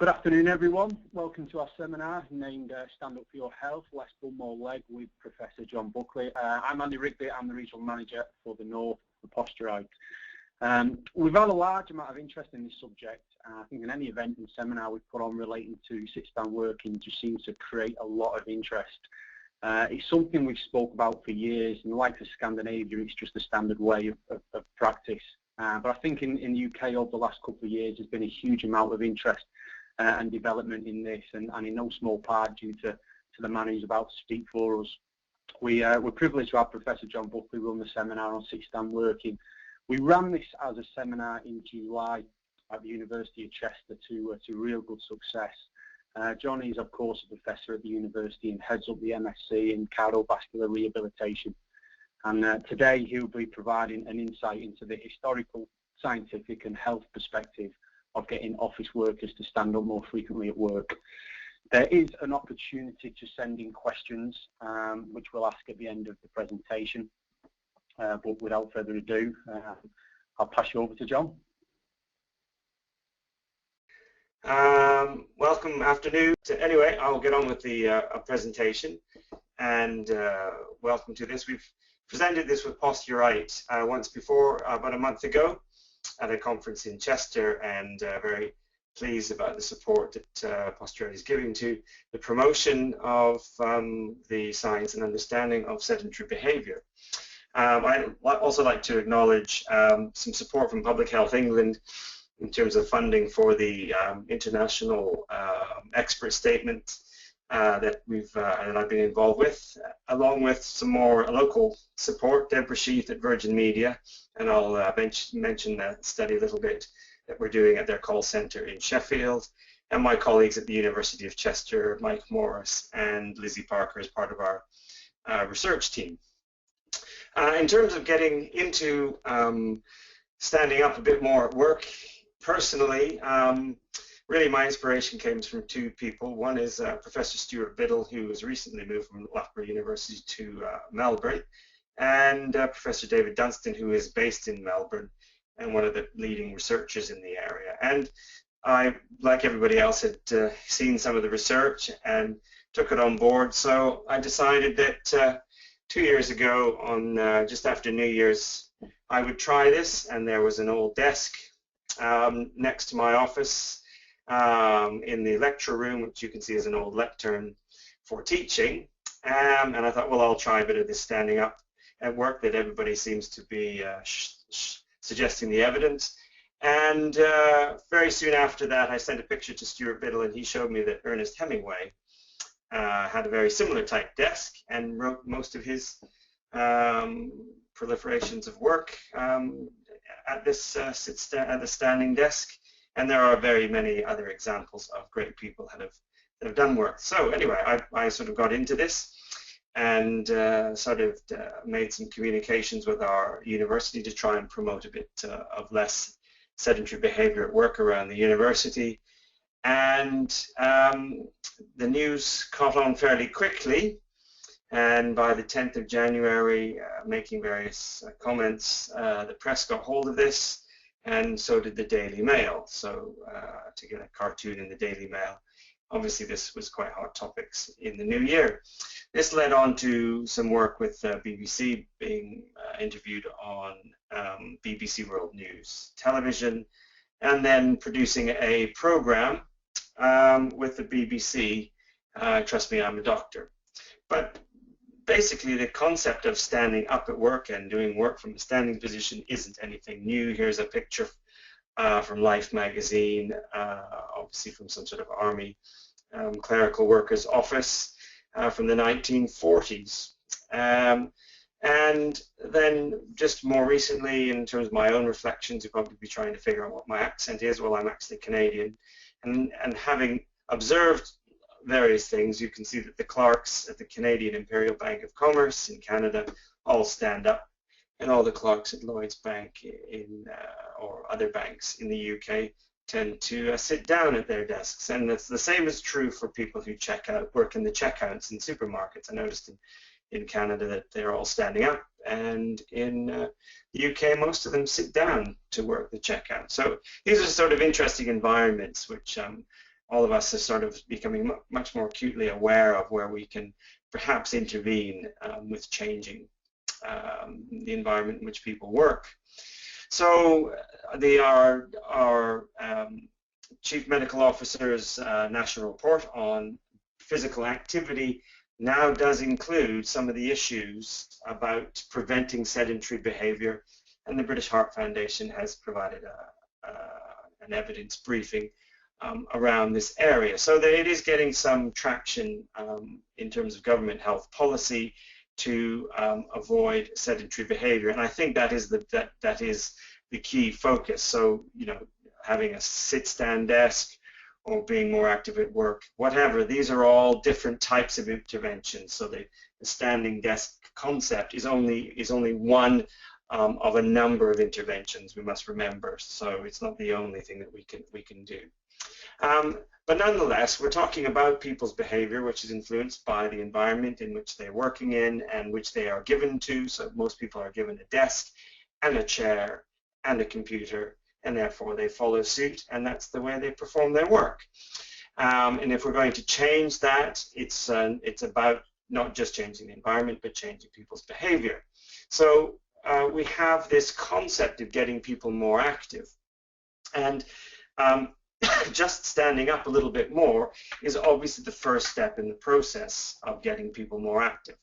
Good afternoon, everyone. Welcome to our seminar named Stand Up for Your Health, Less Bum, More Leg with Professor John Buckley. I'm Andy Rigby. I'm the Regional Manager for the North for Posturite. We've had a large amount of interest in this subject. I think in any event and seminar we've put on relating to sit-stand working just seems to create a lot of interest. It's something we've spoke about for years. In the likes of Scandinavia, it's just a standard way of practice. But I think in the UK over the last couple of years there's been a huge amount of interest and development in this, and in no small part due to the man who's about to speak for us. We're privileged to have Professor John Buckley run the seminar on sit-stand working. We ran this as a seminar in July at the University of Chester to real good success. John is, of course, a professor at the university and heads up the MSc in cardiovascular rehabilitation. And today he'll be providing an insight into the historical, scientific and health perspective of getting office workers to stand up more frequently at work. There is an opportunity to send in questions, which we'll ask at the end of the presentation. But without further ado, I'll pass you over to John. Welcome, afternoon. Anyway, I'll get on with the presentation, and welcome to this. We've presented this with Posturite once before, about a month ago, at a conference in Chester, and very pleased about the support that Posturite is giving to the promotion of the science and understanding of sedentary behaviour. I'd also like to acknowledge some support from Public Health England in terms of funding for the international expert statement that I've been involved with, along with some more local support. Deborah Sheath at Virgin Media, and I'll mention that study a little bit that we're doing at their call centre in Sheffield, and my colleagues at the University of Chester, Mike Morris and Lizzie Parker, as part of our research team. In terms of getting into standing up a bit more at work, personally, really my inspiration came from two people. One is Professor Stuart Biddle, who has recently moved from Loughborough University to Melbourne, and Professor David Dunstan, who is based in Melbourne and one of the leading researchers in the area. And I, like everybody else, had seen some of the research and took it on board. So I decided that 2 years ago, on just after New Year's, I would try this, and there was an old desk next to my office in the lecture room, which you can see as an old lectern for teaching, and I thought, well, I'll try a bit of this standing up at work that everybody seems to be suggesting the evidence. And very soon after that, I sent a picture to Stuart Biddle, and he showed me that Ernest Hemingway had a very similar type desk and wrote most of his proliferations of work at this at the standing desk. And there are very many other examples of great people that have done work. So anyway, I sort of got into this and made some communications with our university to try and promote a bit of less sedentary behavior at work around the university. And the news caught on fairly quickly, and by the 10th of January, making various comments, the press got hold of this, and so did the Daily Mail. So to get a cartoon in the Daily Mail, obviously this was quite hot topics in the new year. This led on to some work with BBC, being interviewed on BBC World News Television, and then producing a program with the BBC, Trust Me, I'm a Doctor. But basically the concept of standing up at work and doing work from a standing position isn't anything new. Here's a picture from Life magazine, obviously from some sort of army clerical workers office from the 1940s. And then just more recently, in terms of my own reflections, you'll probably be trying to figure out what my accent is. Well, I'm actually Canadian, and having observed various things, you can see that the clerks at the Canadian Imperial Bank of Commerce in Canada all stand up, and all the clerks at Lloyd's Bank or other banks in the UK tend to sit down at their desks. And that's the same is true for people who work in the checkouts in supermarkets. I noticed in Canada that they're all standing up, and in the UK most of them sit down to work the checkout. So these are sort of interesting environments which all of us are sort of becoming much more acutely aware of where we can perhaps intervene with changing the environment in which people work. So our Chief Medical Officer's National Report on Physical Activity now does include some of the issues about preventing sedentary behavior, and the British Heart Foundation has provided an evidence briefing around this area, so that it is getting some traction in terms of government health policy to avoid sedentary behavior, and I think that is the key focus. So, you know, having a sit-stand desk or being more active at work, whatever, these are all different types of interventions. So the standing desk concept is only one of a number of interventions, we must remember. So it's not the only thing that we can do. But nonetheless, we're talking about people's behavior, which is influenced by the environment in which they're working in and which they are given to. So most people are given a desk and a chair and a computer, and therefore they follow suit, and that's the way they perform their work. And if we're going to change that, it's about not just changing the environment, but changing people's behavior. So we have this concept of getting people more active, and just standing up a little bit more is obviously the first step in the process of getting people more active.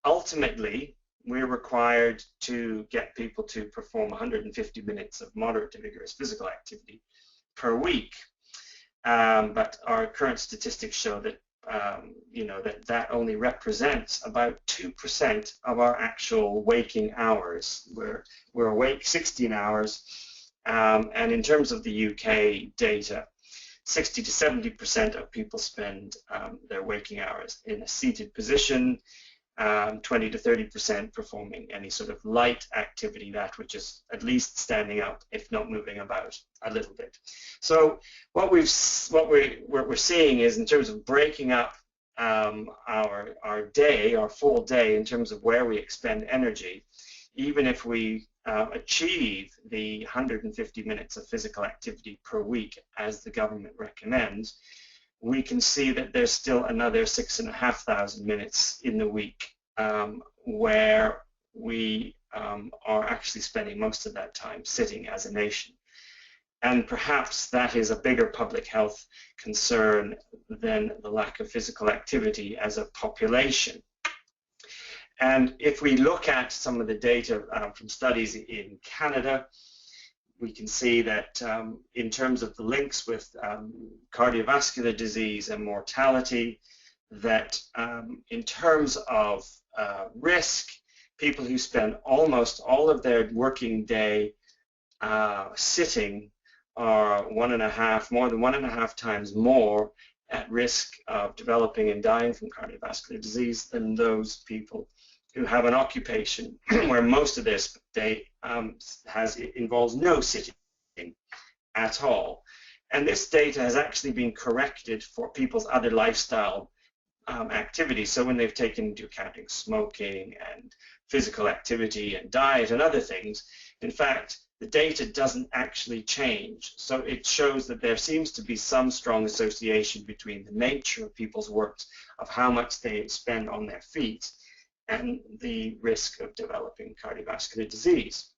Ultimately, we're required to get people to perform 150 minutes of moderate to vigorous physical activity per week. But our current statistics show that you know, that only represents about 2% of our actual waking hours. We're awake 16 hours, and in terms of the UK data, 60 to 70% of people spend their waking hours in a seated position, 20 to 30% performing any sort of light activity, that which is at least standing up, if not moving about a little bit. So what we're seeing is, in terms of breaking up our day, our full day, in terms of where we expend energy, even if we achieve the 150 minutes of physical activity per week as the government recommends, we can see that there's still another 6,500 minutes in the week where we are actually spending most of that time sitting as a nation. And perhaps that is a bigger public health concern than the lack of physical activity as a population. And if we look at some of the data from studies in Canada, we can see that in terms of the links with cardiovascular disease and mortality, that in terms of risk, people who spend almost all of their working day sitting are more than 1.5 times more at risk of developing and dying from cardiovascular disease than those people who have an occupation where most of their day involves no sitting at all. And this data has actually been corrected for people's other lifestyle activities. So when they've taken into account smoking and physical activity and diet and other things, in fact, the data doesn't actually change. So it shows that there seems to be some strong association between the nature of people's work, of how much they spend on their feet, and the risk of developing cardiovascular disease.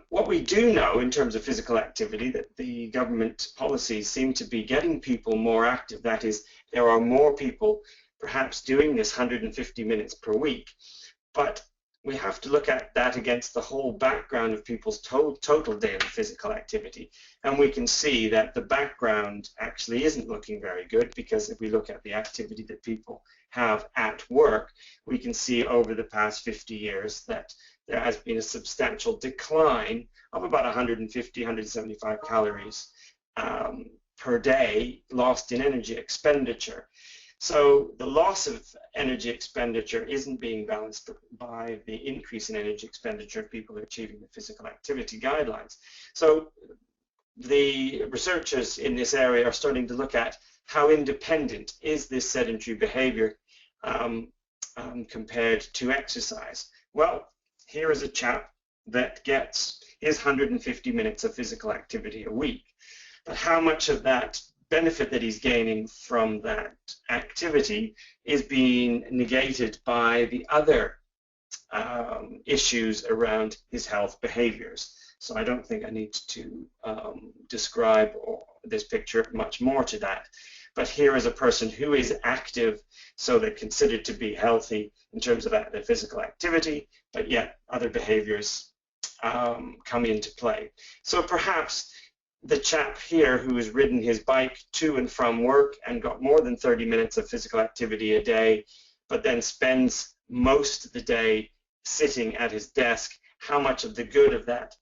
What we do know in terms of physical activity, that the government policies seem to be getting people more active. That is, there are more people perhaps doing this 150 minutes per week, but we have to look at that against the whole background of people's total daily physical activity. And we can see that the background actually isn't looking very good, because if we look at the activity that people have at work, we can see over the past 50 years that there has been a substantial decline of about 150, 175 calories per day lost in energy expenditure. So the loss of energy expenditure isn't being balanced by the increase in energy expenditure of people who are achieving the physical activity guidelines. So the researchers in this area are starting to look at how independent is this sedentary behavior compared to exercise. Well, here is a chap that gets his 150 minutes of physical activity a week. But how much of that benefit that he's gaining from that activity is being negated by the other issues around his health behaviors. So I don't think I need to describe this picture much more to that. But here is a person who is active, so they're considered to be healthy in terms of their physical activity, but yet other behaviors come into play. So perhaps the chap here who has ridden his bike to and from work and got more than 30 minutes of physical activity a day, but then spends most of the day sitting at his desk, how much of the good of that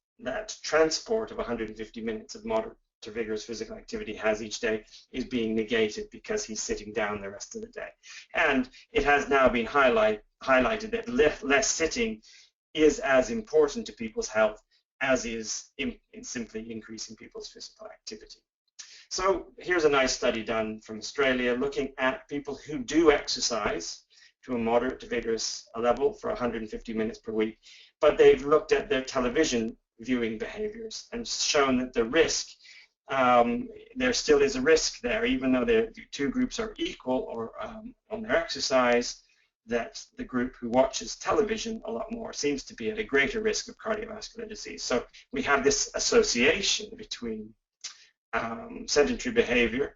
transport of 150 minutes of moderate to vigorous physical activity has each day is being negated because he's sitting down the rest of the day. And it has now been highlighted that less sitting is as important to people's health as is in simply increasing people's physical activity. So here's a nice study done from Australia looking at people who do exercise to a moderate to vigorous level for 150 minutes per week, but they've looked at their television viewing behaviors and shown that the risk, there still is a risk there, even though the two groups are equal or on their exercise, that the group who watches television a lot more seems to be at a greater risk of cardiovascular disease. So we have this association between sedentary behavior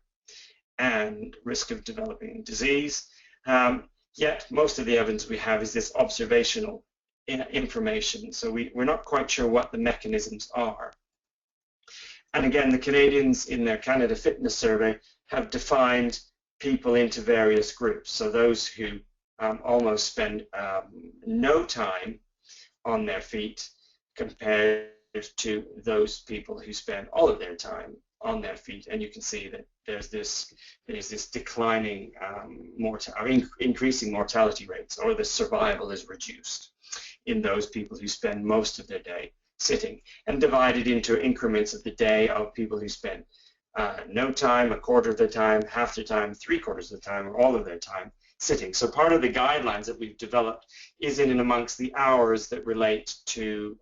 and risk of developing disease. Yet most of the evidence we have is this observational information, so we're not quite sure what the mechanisms are. And again, the Canadians in their Canada Fitness Survey have defined people into various groups. So those who almost spend no time on their feet compared to those people who spend all of their time on their feet. And you can see that there's this declining increasing mortality rates, or the survival is reduced in those people who spend most of their day sitting, and divided into increments of the day of people who spend no time, a quarter of the time, half the time, 3/4 of the time, or all of their time sitting. So part of the guidelines that we've developed is in and amongst the hours that relate to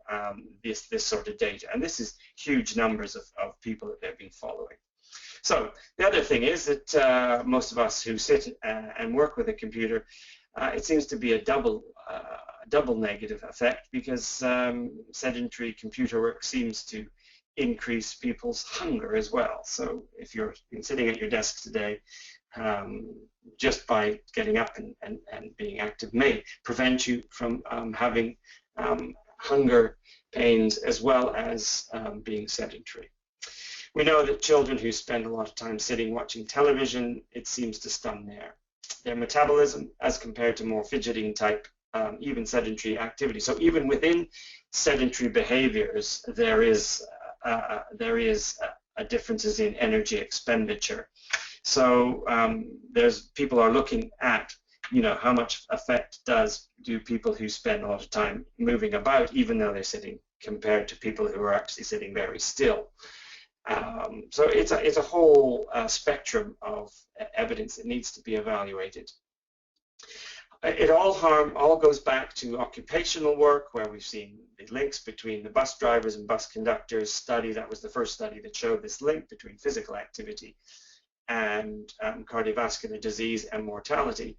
this sort of data. And this is huge numbers of people that they've been following. So the other thing is that most of us who sit and work with a computer, it seems to be a double negative effect, because sedentary computer work seems to increase people's hunger as well. So if you're sitting at your desk today, just by getting up and being active may prevent you from having hunger pains as well as being sedentary. We know that children who spend a lot of time sitting watching television, it seems to stun their metabolism as compared to more fidgeting type, even sedentary activity. So even within sedentary behaviors, there is differences in energy expenditure. So people are looking at, how much effect do people who spend a lot of time moving about, even though they're sitting, compared to people who are actually sitting very still. So it's a whole spectrum of evidence that needs to be evaluated. It all goes back to occupational work, where we've seen the links between the bus drivers and bus conductors study. That was the first study that showed this link between physical activity and cardiovascular disease and mortality.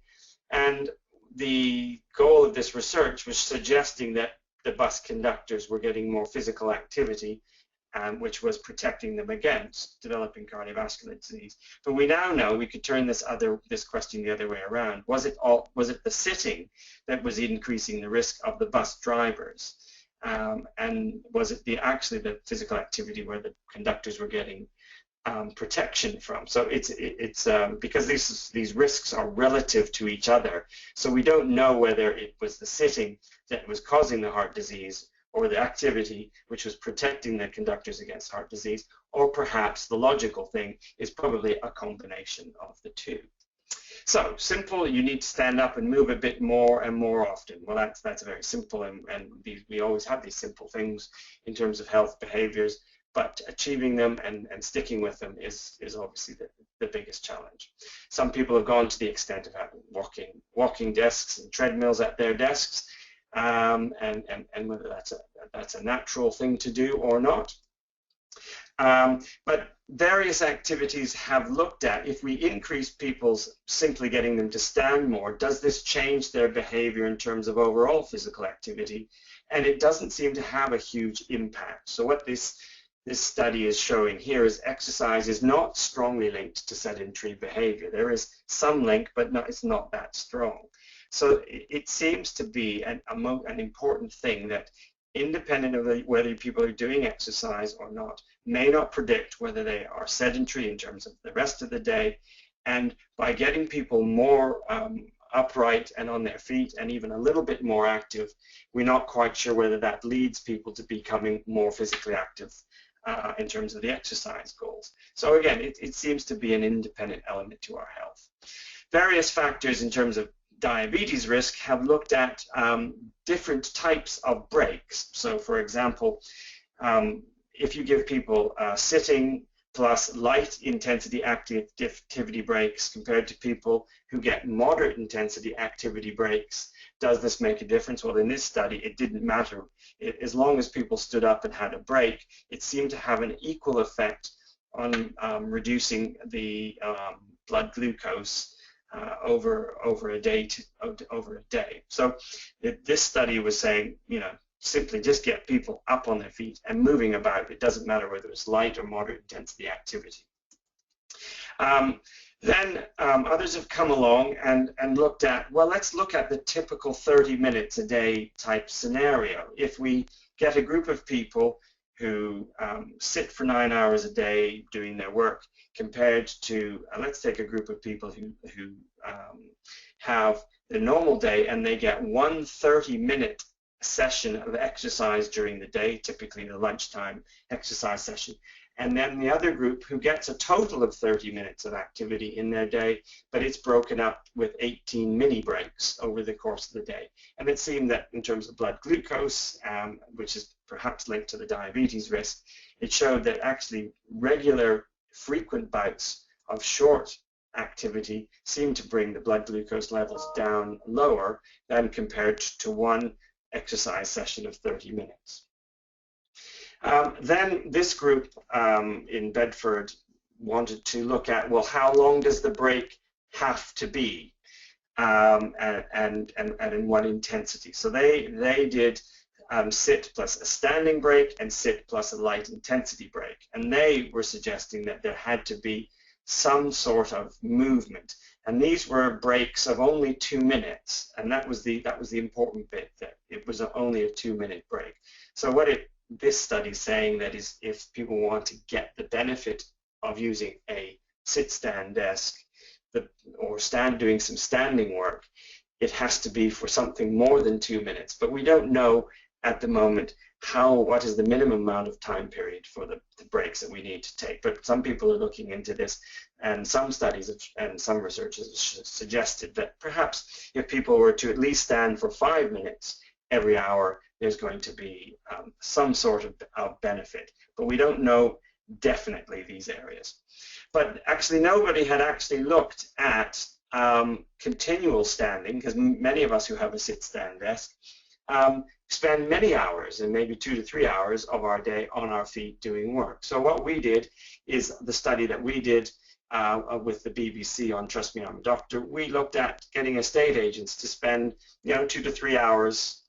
And the goal of this research was suggesting that the bus conductors were getting more physical activity, which was protecting them against developing cardiovascular disease. But we now know we could turn this question the other way around. Was it the sitting that was increasing the risk of the bus drivers, and was it actually the physical activity where the conductors were getting protection from? So it's because these risks are relative to each other. So we don't know whether it was the sitting that was causing the heart disease, or the activity which was protecting the conductors against heart disease, or perhaps the logical thing is probably a combination of the two. So simple, you need to stand up and move a bit more and more often. Well, that's very simple, and we always have these simple things in terms of health behaviors, but achieving them and sticking with them is obviously the biggest challenge. Some people have gone to the extent of having walking desks and treadmills at their desks, and whether that's a natural thing to do or not. But various activities have looked at, if we increase people's simply getting them to stand more, does this change their behavior in terms of overall physical activity? And it doesn't seem to have a huge impact. So what this study is showing here is exercise is not strongly linked to sedentary behavior. There is some link, but it's not that strong. So it seems to be an important thing that, independent of whether people are doing exercise or not, may not predict whether they are sedentary in terms of the rest of the day. And by getting people more upright and on their feet and even a little bit more active, we're not quite sure whether that leads people to becoming more physically active in terms of the exercise goals. So again, it seems to be an independent element to our health. Various factors in terms of diabetes risk have looked at different types of breaks. So for example, if you give people sitting plus light intensity activity breaks compared to people who get moderate intensity activity breaks, does this make a difference? Well, in this study, it didn't matter. As long as people stood up and had a break, it seemed to have an equal effect on reducing the blood glucose over a day. So this study was saying, simply just get people up on their feet and moving about. It doesn't matter whether it's light or moderate intensity activity. Then others have come along and looked at, well, let's look at the typical 30 minutes a day type scenario. If we get a group of people who sit for 9 hours a day doing their work, compared to, let's take a group of people who have the normal day and they get one 30-minute session of exercise during the day, typically the lunchtime exercise session, and then the other group who gets a total of 30 minutes of activity in their day, but it's broken up with 18 mini breaks over the course of the day. And it seemed that in terms of blood glucose, which is perhaps linked to the diabetes risk, it showed that actually regular frequent bouts of short activity seem to bring the blood glucose levels down lower than compared to one exercise session of 30 minutes. Then this group in Bedford wanted to look at, well, how long does the break have to be and in what intensity? So they did sit plus a standing break and sit plus a light intensity break, and they were suggesting that there had to be some sort of movement, and these were breaks of only 2 minutes, and that was the important bit, that it was only a 2-minute break. So what this study is saying that is, if people want to get the benefit of using a sit-stand desk or doing some standing work, it has to be for something more than 2 minutes, but we don't know at the moment what is the minimum amount of time period for the breaks that we need to take. But some people are looking into this, and some studies and some researchers have suggested that perhaps if people were to at least stand for 5 minutes every hour, there's going to be some sort of benefit. But we don't know definitely these areas. But actually nobody had actually looked at continual standing, because many of us who have a sit-stand desk spend many hours, and maybe 2 to 3 hours of our day on our feet doing work. So what we did is the study that we did with the BBC on Trust Me, I'm a Doctor. We looked at getting estate agents to spend 2 to 3 hours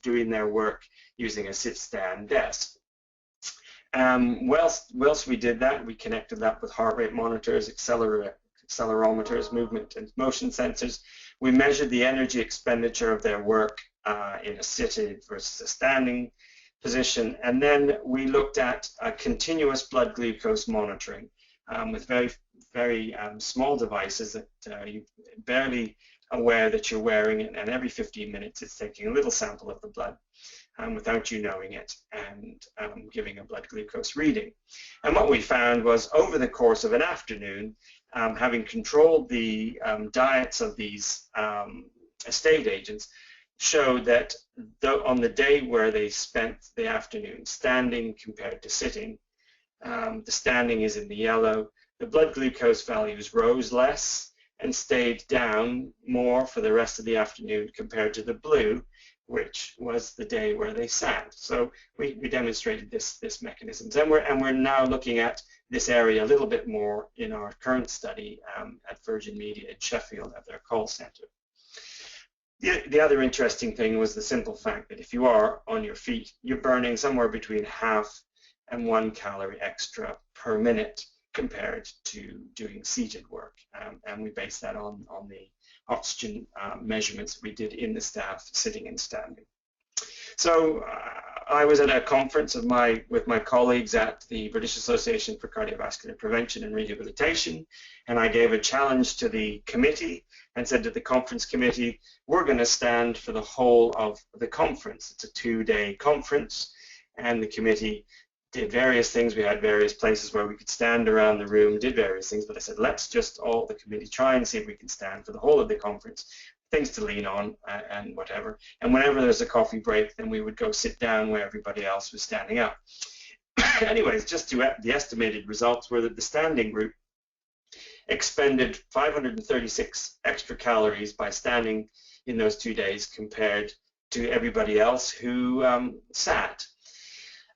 doing their work using a sit-stand desk. Whilst we did that, we connected that with heart rate monitors, accelerometers, movement and motion sensors. We measured the energy expenditure of their work in a sitting versus a standing position, and then we looked at continuous blood glucose monitoring with very small devices that you're barely aware that you're wearing it, and every 15 minutes it's taking a little sample of the blood without you knowing it, and giving a blood glucose reading. And what we found was, over the course of an afternoon, having controlled the diets of these estate agents, showed that on the day where they spent the afternoon standing compared to sitting, the standing is in the yellow, the blood glucose values rose less and stayed down more for the rest of the afternoon compared to the blue, which was the day where they sat. So we demonstrated this mechanism, and we're now looking at this area a little bit more in our current study at Virgin Media in Sheffield at their call center. The other interesting thing was the simple fact that if you are on your feet, you're burning somewhere between 1/2 and 1 calorie extra per minute compared to doing seated work. And we base that on the oxygen measurements we did in the staff sitting and standing. So I was at a conference with my colleagues at the British Association for Cardiovascular Prevention and Rehabilitation, and I gave a challenge to the committee and said to the conference committee, we're going to stand for the whole of the conference. It's a 2-day conference, and the committee did various things. We had various places where we could stand around the room, did various things, but I said, let's just all the committee try and see if we can stand for the whole of the conference, things to lean on and whatever. And whenever there's a coffee break, then we would go sit down where everybody else was standing up. Anyways, just to the estimated results were that the standing group expended 536 extra calories by standing in those 2 days compared to everybody else who sat.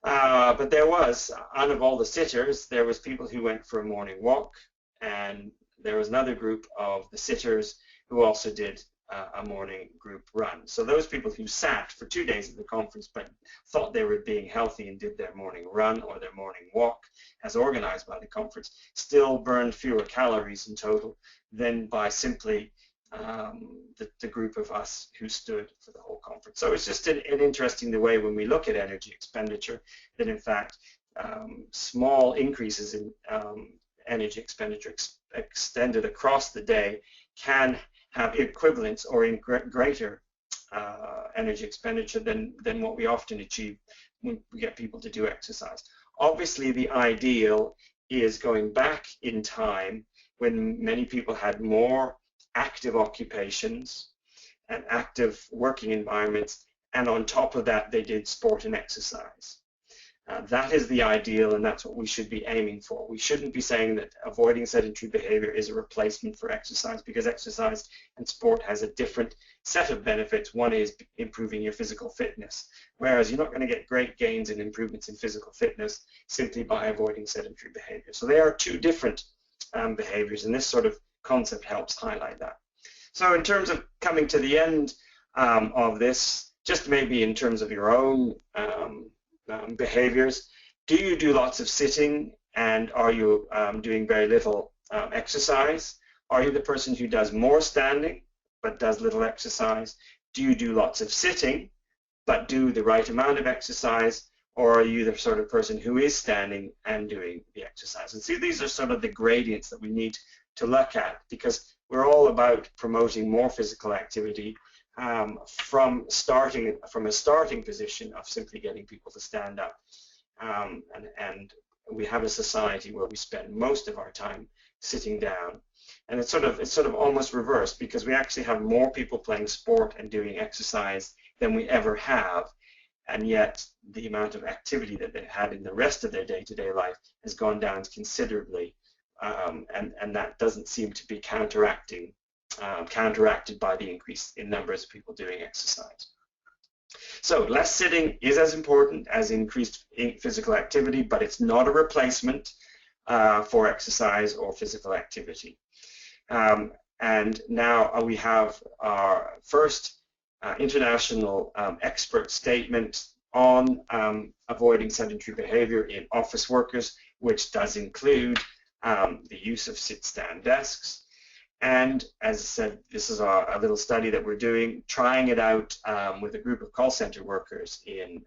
But there was, out of all the sitters, there was people who went for a morning walk, and there was another group of the sitters who also did a morning group run. So those people who sat for 2 days at the conference but thought they were being healthy and did their morning run or their morning walk as organized by the conference still burned fewer calories in total than by simply the group of us who stood for the whole conference. So it's just an interesting the way when we look at energy expenditure that in fact small increases in energy expenditure extended across the day can have equivalents or in greater energy expenditure than what we often achieve when we get people to do exercise. Obviously, the ideal is going back in time when many people had more active occupations and active working environments, and on top of that, they did sport and exercise. That is the ideal, and that's what we should be aiming for. We shouldn't be saying that avoiding sedentary behavior is a replacement for exercise, because exercise and sport has a different set of benefits. One is improving your physical fitness, whereas you're not going to get great gains and improvements in physical fitness simply by avoiding sedentary behavior. So they are two different behaviors, and this sort of concept helps highlight that. So in terms of coming to the end of this, just maybe in terms of your own behaviors, do you do lots of sitting, and are you doing very little exercise? Are you the person who does more standing but does little exercise? Do you do lots of sitting but do the right amount of exercise? Or are you the sort of person who is standing and doing the exercise? And see, these are sort of the gradients that we need to look at, because we're all about promoting more physical activity from a starting position of simply getting people to stand up. And we have a society where we spend most of our time sitting down. And it's sort of almost reversed, because we actually have more people playing sport and doing exercise than we ever have. And yet the amount of activity that they had in the rest of their day-to-day life has gone down considerably, and that doesn't seem to be counteracted by the increase in numbers of people doing exercise. So less sitting is as important as increased physical activity, but it's not a replacement for exercise or physical activity. And now we have our first international expert statement on avoiding sedentary behavior in office workers, which does include the use of sit-stand desks. And as I said, this is a little study that we're doing, trying it out with a group of call center workers in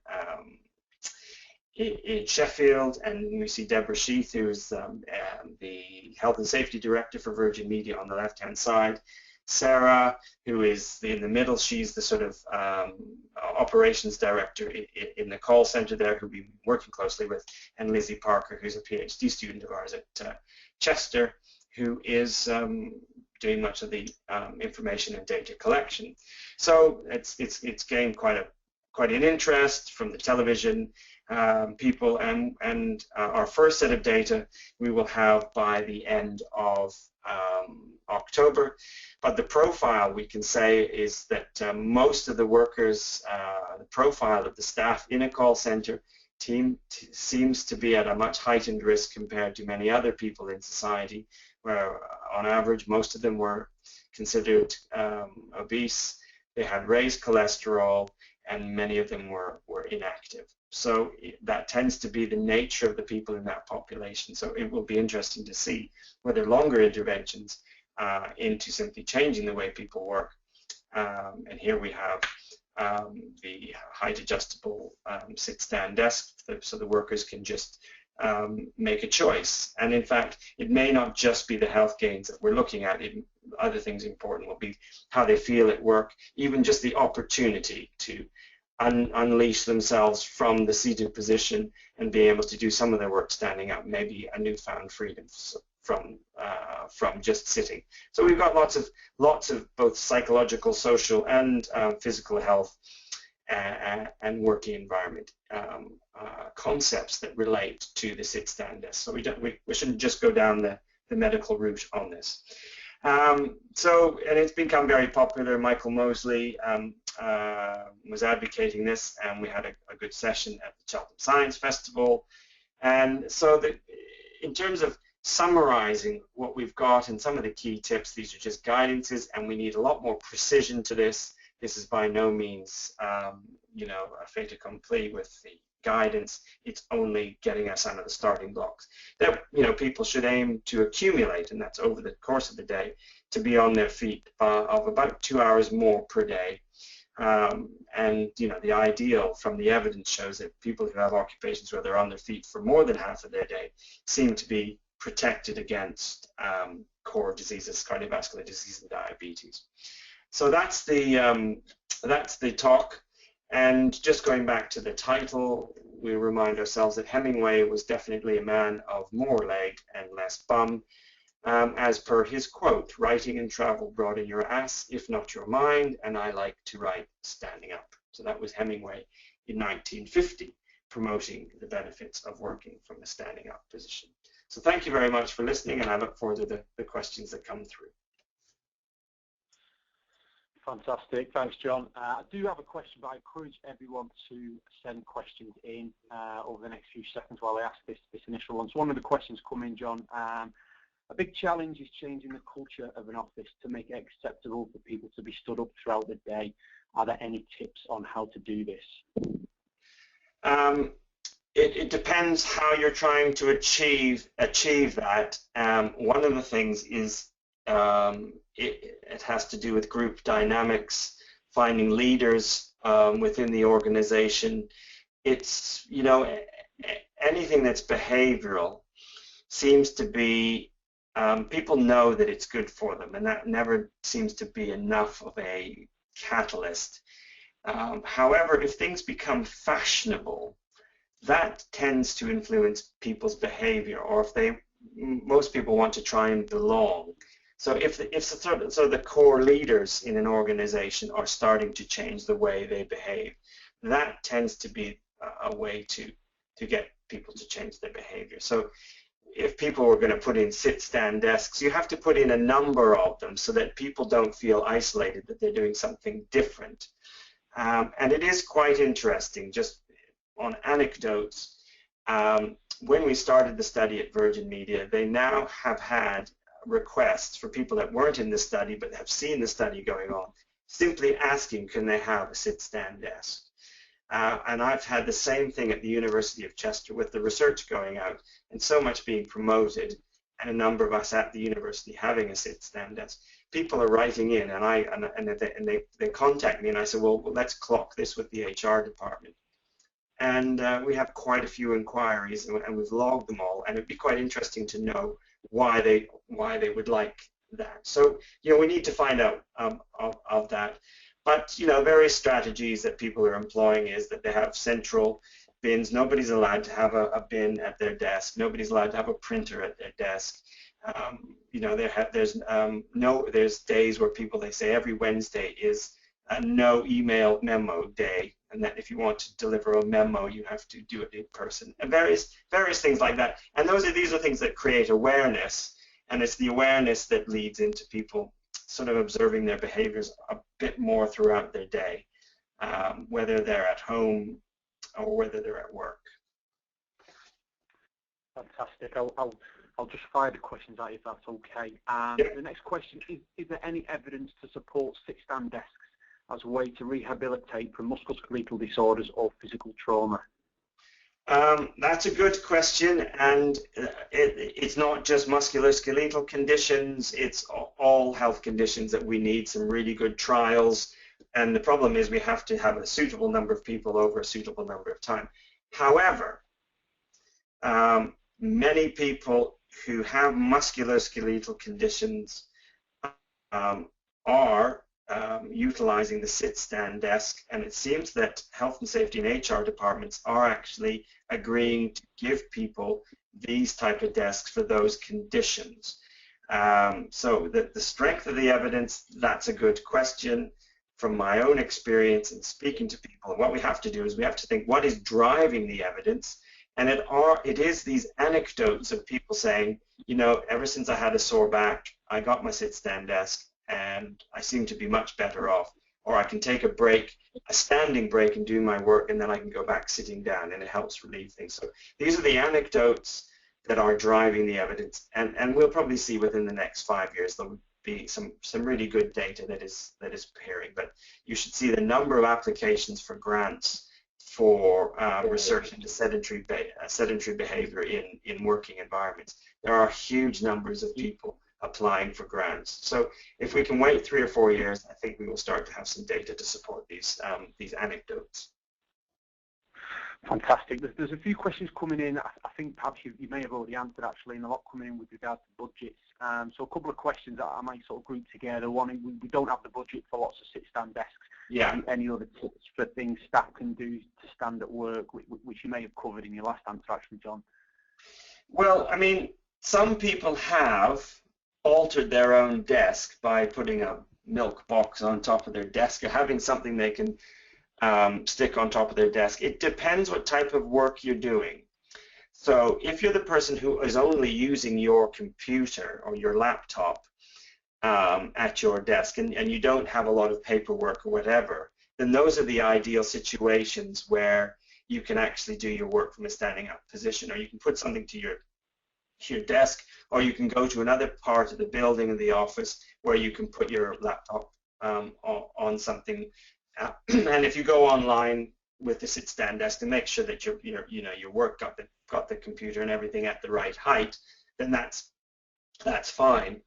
Sheffield, and we see Deborah Sheath, who is the Health and Safety Director for Virgin Media on the left-hand side. Sarah, who is in the middle, she's the sort of operations director in the call center there, who we've been working closely with, and Lizzie Parker, who's a PhD student of ours at Chester, who is doing much of the information and data collection. So it's gained quite an interest from the television people, and our first set of data we will have by the end of October. But the profile, we can say, is that most of the workers, the profile of the staff in a call center seems to be at a much heightened risk compared to many other people in society, where on average most of them were considered obese, they had raised cholesterol, and many of them were inactive. So that tends to be the nature of the people in that population. So it will be interesting to see whether longer interventions into simply changing the way people work. And here we have the height adjustable sit-stand desk, so the workers can just make a choice. And in fact, it may not just be the health gains that we're looking at. Other things important will be how they feel at work, even just the opportunity to unleash themselves from the seated position and be able to do some of their work standing up, maybe a newfound freedom from just sitting. So we've got lots of both psychological, social, and physical health and working environment concepts that relate to the sit-stand desk. So we shouldn't just go down the medical route on this. And it's become very popular. Michael Mosley was advocating this, and we had a good session at the Cheltenham Science Festival. And so in terms of summarizing what we've got and some of the key tips, these are just guidances, and we need a lot more precision to this. This is by no means, you know, a fait accompli with the guidance. It's only getting us out of the starting blocks that, you know, people should aim to accumulate, and that's over the course of the day, to be on their feet of about 2 hours more per day. And you know, the ideal from the evidence shows that people who have occupations where they're on their feet for more than half of their day seem to be protected against core diseases, cardiovascular disease, and diabetes. So that's the talk. And just going back to the title, we remind ourselves that Hemingway was definitely a man of more leg and less bum. As per his quote, "Writing and travel broaden your ass, if not your mind, and I like to write standing up." So that was Hemingway in 1950, promoting the benefits of working from a standing up position. So thank you very much for listening, and I look forward to the questions that come through. Fantastic. Thanks, John. I do have a question, but I encourage everyone to send questions in over the next few seconds while I ask this initial one. So one of the questions come in, John. A big challenge is changing the culture of an office to make it acceptable for people to be stood up throughout the day. Are there any tips on how to do this? It depends how you're trying to achieve that. One of the things is it has to do with group dynamics, finding leaders within the organization. It's, you know, anything that's behavioral seems to be, people know that it's good for them, and that never seems to be enough of a catalyst. However, if things become fashionable, that tends to influence people's behavior, or if most people want to try and belong. So if the core leaders in an organization are starting to change the way they behave, that tends to be a way to get people to change their behavior. So if people were going to put in sit-stand desks, you have to put in a number of them so that people don't feel isolated, that they're doing something different. And it is quite interesting, just on anecdotes, when we started the study at Virgin Media, they now have had requests for people that weren't in the study but have seen the study going on, simply asking, can they have a sit-stand desk? And I've had the same thing at the University of Chester with the research going out and so much being promoted, and a number of us at the university having a sit-stand desk. People are writing in, and they contact me, and I say, well, let's clock this with the HR department. And we have quite a few inquiries, and we've logged them all, and it'd be quite interesting to know why they would like that. So, you know, we need to find out of that. But, you know, various strategies that people are employing is that they have central bins. Nobody's allowed to have a bin at their desk. Nobody's allowed to have a printer at their desk. You know, there's days where they say every Wednesday is a no email memo day, and that if you want to deliver a memo, you have to do it in person, and various things like that. And these are things that create awareness, and it's the awareness that leads into people sort of observing their behaviors a bit more throughout their day, whether they're at home or whether they're at work. Fantastic. I'll just fire the questions out if that's okay. The next question is there any evidence to support sit-stand desks as a way to rehabilitate from musculoskeletal disorders or physical trauma? That's a good question, and it's not just musculoskeletal conditions, it's all health conditions that we need some really good trials, and the problem is we have to have a suitable number of people over a suitable number of time. However, many people who have musculoskeletal conditions are utilizing the sit-stand desk, and it seems that health and safety and HR departments are actually agreeing to give people these type of desks for those conditions. So the strength of the evidence, that's a good question. From my own experience in speaking to people, what we have to do is we have to think what is driving the evidence, and it is these anecdotes of people saying, you know, ever since I had a sore back, I got my sit-stand desk, and I seem to be much better off. Or I can take a break, a standing break, and do my work, and then I can go back sitting down, and it helps relieve things. So these are the anecdotes that are driving the evidence, and we'll probably see within the next 5 years there'll be some really good data that is appearing. But you should see the number of applications for grants for research into sedentary behavior in working environments. There are huge numbers of people applying for grants. So if we can wait 3 or 4 years, I think we will start to have some data to support these anecdotes. Fantastic. There's a few questions coming in. I think perhaps you may have already answered actually, and a lot coming in with regard to budgets. So a couple of questions that I might sort of group together. One, we don't have the budget for lots of sit-stand desks. Yeah. Any other tips for things staff can do to stand at work, which you may have covered in your last answer actually, John? Well, I mean, some people have altered their own desk by putting a milk box on top of their desk or having something they can stick on top of their desk. It depends what type of work you're doing. So if you're the person who is only using your computer or your laptop at your desk and you don't have a lot of paperwork or whatever, then those are the ideal situations where you can actually do your work from a standing up position, or you can put something to your desk, or you can go to another part of the building in the office where you can put your laptop on something. And if you go online with the sit-stand desk to make sure that your work got the computer and everything at the right height, then that's fine.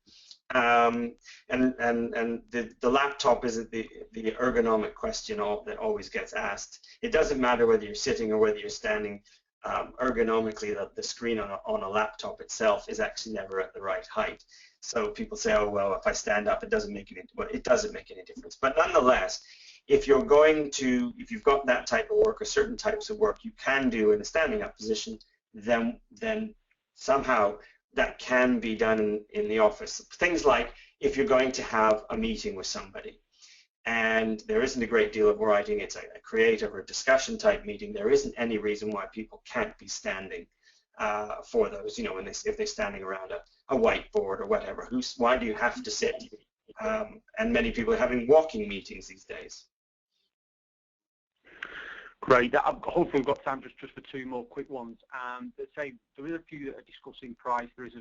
And the laptop isn't the ergonomic question that always gets asked. It doesn't matter whether you're sitting or whether you're standing. Ergonomically, the screen on a laptop itself is actually never at the right height. So people say, oh well, if I stand up, it doesn't make any. Well, it doesn't make any difference. But nonetheless, if you've got that type of work or certain types of work you can do in a standing up position, then somehow that can be done in the office. Things like if you're going to have a meeting with somebody, and there isn't a great deal of writing, it's a creative or discussion type meeting, there isn't any reason why people can't be standing for those, if they're standing around a whiteboard or whatever. Why do you have to sit? And many people are having walking meetings these days. Great. Hopefully we've got time just for 2 more quick ones. There is a few that are discussing price. There is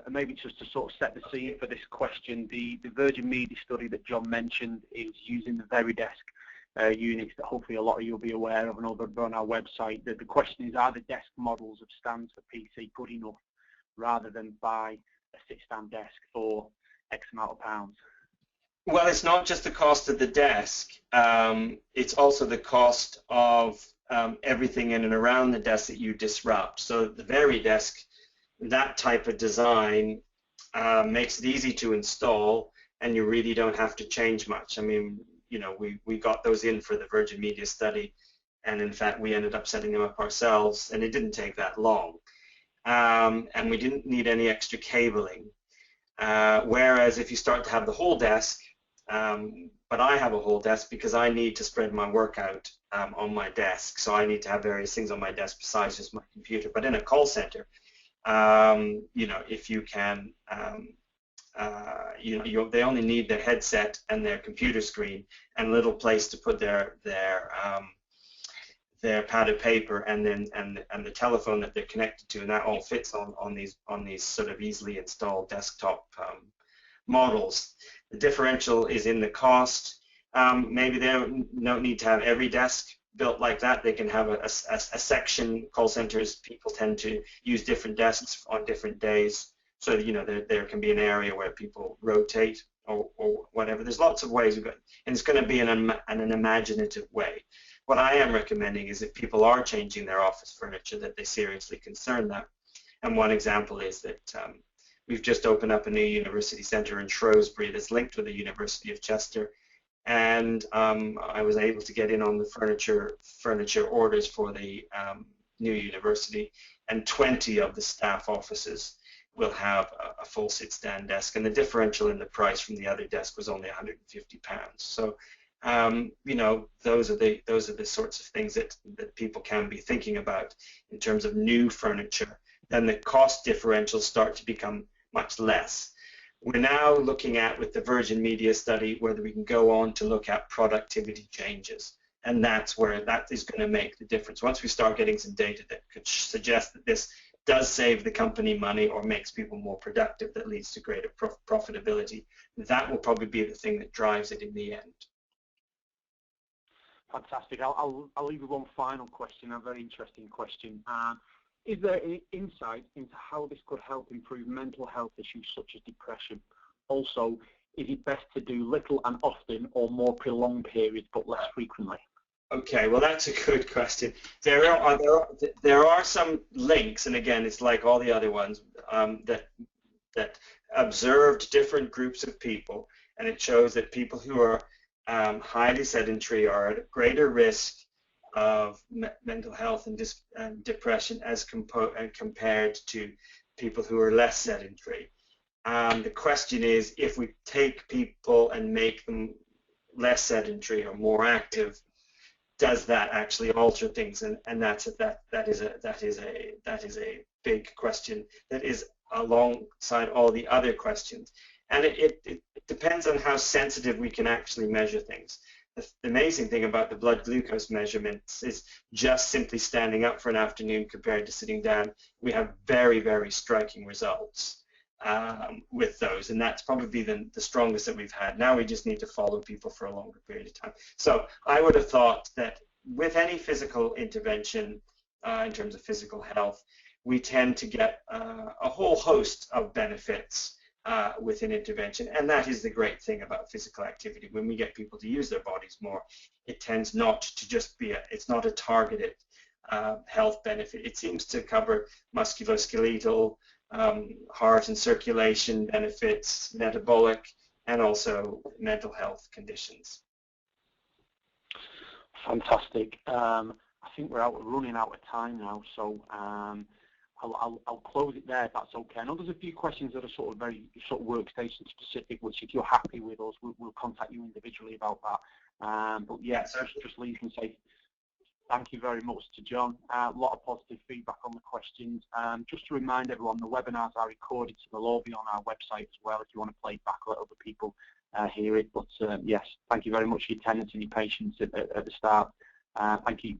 maybe just to sort of set the scene for this question, the Virgin Media study that John mentioned is using the VeriDesk units that hopefully a lot of you will be aware of and over on our website. The question is, are the desk models of stands for PC good enough rather than buy a sit-stand desk for X amount of pounds? Well, it's not just the cost of the desk, it's also the cost of everything in and around the desk that you disrupt. So the VeriDesk, that type of design makes it easy to install, and you really don't have to change much. I mean, we got those in for the Virgin Media study, and in fact we ended up setting them up ourselves, and it didn't take that long. And we didn't need any extra cabling. Whereas if you start to have the whole desk, but I have a whole desk because I need to spread my work out on my desk, so I need to have various things on my desk besides just my computer. But in a call center, if you can, they only need their headset and their computer screen and a little place to put their their pad of paper and then and the telephone that they're connected to, and that all fits on these sort of easily installed desktop models. The differential is in the cost. Maybe they don't need to have every desk built like that. They can have a section. Call centers, people tend to use different desks on different days, so that, you know, there can be an area where people rotate or whatever. There's lots of ways, and it's going to be in an imaginative way. What I am recommending is if people are changing their office furniture, that they seriously consider that. And one example is that we've just opened up a new university centre in Shrewsbury that's linked with the University of Chester, and I was able to get in on the furniture orders for the new university, and 20 of the staff offices will have a full sit-stand desk, and the differential in the price from the other desk was only £150. So you know, those are the sorts of things that people can be thinking about in terms of new furniture. Then the cost differentials start to become much less. We're now looking at, with the Virgin Media study, whether we can go on to look at productivity changes, and that's where that is going to make the difference. Once we start getting some data that could suggest that this does save the company money or makes people more productive, that leads to greater profitability, that will probably be the thing that drives it in the end. Fantastic. I'll leave you one final question, a very interesting question. Is there any insight into how this could help improve mental health issues such as depression? Also, is it best to do little and often, or more prolonged periods but less frequently? Okay, well, that's a good question. There are some links, and again, it's like all the other ones, that observed different groups of people, and it shows that people who are highly sedentary are at a greater risk of mental health and depression as compared to people who are less sedentary. The question is, if we take people and make them less sedentary or more active, does that actually alter things? And that is a big question that is alongside all the other questions. And it depends on how sensitive we can actually measure things. The amazing thing about the blood glucose measurements is just simply standing up for an afternoon compared to sitting down, we have very, very striking results with those, and that's probably the strongest that we've had. Now we just need to follow people for a longer period of time. So I would have thought that with any physical intervention in terms of physical health, we tend to get a whole host of benefits with an intervention, and that is the great thing about physical activity. When we get people to use their bodies more, it tends not to just be it's not a targeted health benefit. It seems to cover musculoskeletal, heart and circulation benefits, metabolic, and also mental health conditions. Fantastic. I think we're running out of time now, so I'll close it there if that's okay. I know there's a few questions that are sort of very workstation specific, which if you're happy with us, we'll contact you individually about that. But yeah, just leave and say thank you very much to John. A lot of positive feedback on the questions. Just to remind everyone, the webinars are recorded, so they'll all be on our website as well if you want to play it back, let other people hear it. But yes, thank you very much for your attendance and your patience at the start. Thank you.